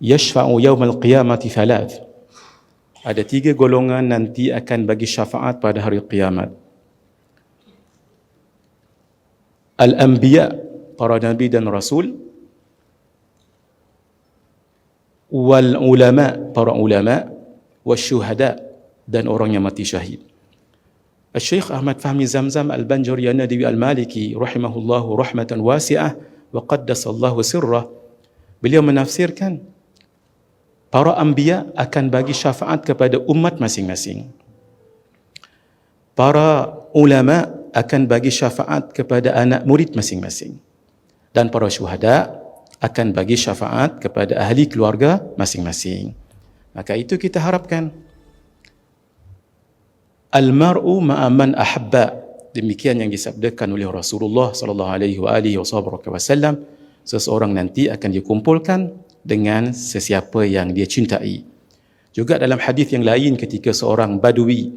yashfa'u yawmal qiyamati thalath. Ada 3 golongan nanti akan bagi syafaat pada hari kiamat. Al-anbiya, para nabi dan rasul, wal ulama, para ulama, wasyuhada, dan orang yang mati syahid. Al-Syekh Ahmad Fahmi Zamzam Al-Banjari An-Nadiwi Al-Maliki rahimahullahu rahmatan wasi'ah wa qaddasallahu sirrah, beliau menafsirkan para anbiya akan bagi syafaat kepada umat masing-masing. Para ulama akan bagi syafaat kepada anak murid masing-masing. Dan para syuhada akan bagi syafaat kepada ahli keluarga masing-masing. Maka itu kita harapkan. Al-mar'u ma'a man ahabba. Demikian yang disabdakan oleh Rasulullah sallallahu alaihi wasallam. Seseorang nanti akan dikumpulkan dengan sesiapa yang dia cintai. Juga dalam hadis yang lain ketika seorang badui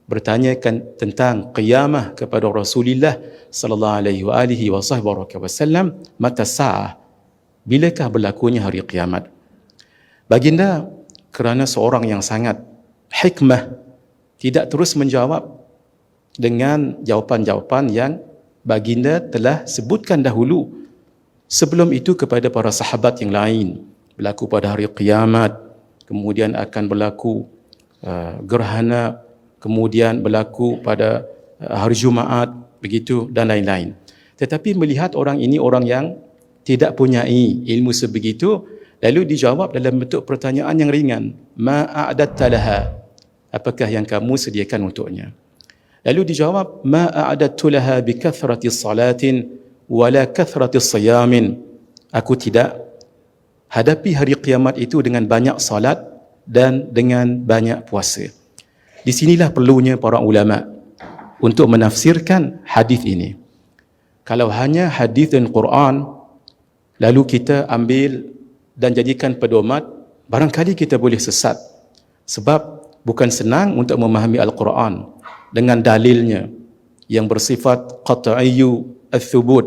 bertanyakan tentang qiyamah kepada Rasulullah sallallahu alaihi wasallam, mata sa'ah, bilakah berlakunya hari kiamat? Baginda kerana seorang yang sangat hikmah tidak terus menjawab dengan jawapan-jawapan yang baginda telah sebutkan dahulu sebelum itu kepada para sahabat yang lain. Berlaku pada hari kiamat, kemudian akan berlaku gerhana, kemudian berlaku pada hari Jumaat, begitu, dan lain-lain. Tetapi melihat orang ini orang yang tidak punyai ilmu sebegitu, lalu dijawab dalam bentuk pertanyaan yang ringan. Ma a'adatta laha? Apakah yang kamu sediakan untuknya? Lalu dijawab, ma a'adattu laha bi kathrati salatin wala kathrati siyamin. Aku tidak hadapi hari kiamat itu dengan banyak salat dan dengan banyak puasa. Di sinilah perlunya para ulama untuk menafsirkan hadis ini. Kalau hanya hadis dan Quran lalu kita ambil dan jadikan pedoman, barangkali kita boleh sesat. Sebab bukan senang untuk memahami Al-Quran dengan dalilnya yang bersifat qat'iyyu ats-tsubut,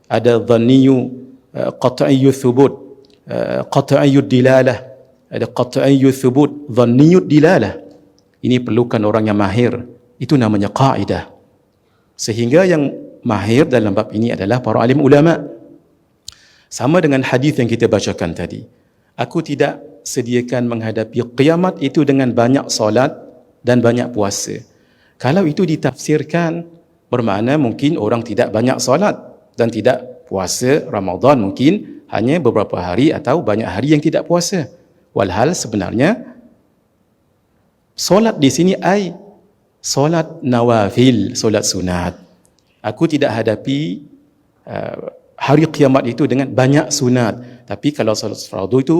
ada dhanniyu qat'iyyu ats-tsubut, qat'iyyu dilalah, ada qat'iyyu ats-tsubut, dhanniyu dilalah. Ini perlukan orang yang mahir. Itu namanya kaidah. Sehingga yang mahir dalam bab ini adalah para alim ulama. Sama dengan hadis yang kita bacakan tadi. Aku tidak sediakan menghadapi kiamat itu dengan banyak solat dan banyak puasa. Kalau itu ditafsirkan, bermakna mungkin orang tidak banyak solat dan tidak puasa Ramadan, mungkin hanya beberapa hari atau banyak hari yang tidak puasa. Walhal sebenarnya solat di sini ai solat nawafil, solat sunat. Aku tidak hadapi hari kiamat itu dengan banyak sunat. Tapi kalau solat fardu itu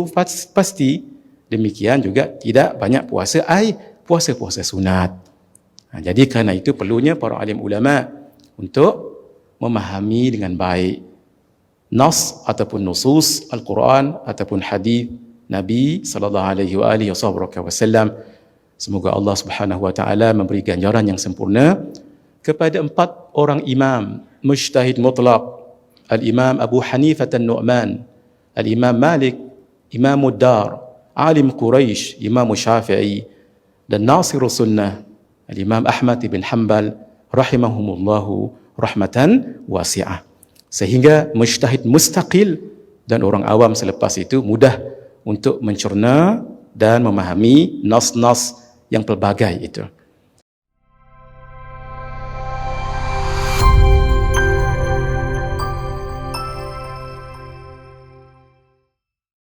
pasti demikian juga tidak banyak puasa, ai puasa-puasa sunat. Jadi kerana itu perlunya para alim ulama untuk memahami dengan baik nas ataupun nusus Al-Quran ataupun hadis Nabi sallallahu alaihi wasallam. Semoga Allah Subhanahu wa taala memberi ganjaran yang sempurna kepada 4 orang imam mujtahid mutlaq. Al-Imam Abu Hanifah An-Nu'man, Al-Imam Malik, Imam Ad-Dar, Alim Quraisy, Imam Syafi'i, dan Nasirus Sunnah, Al-Imam Ahmad ibn Hanbal rahimahumullahu rahmatan wasi'ah. Sehingga mujtahid mustaqil dan orang awam selepas itu mudah untuk mencerna dan memahami nas-nas yang pelbagai itu.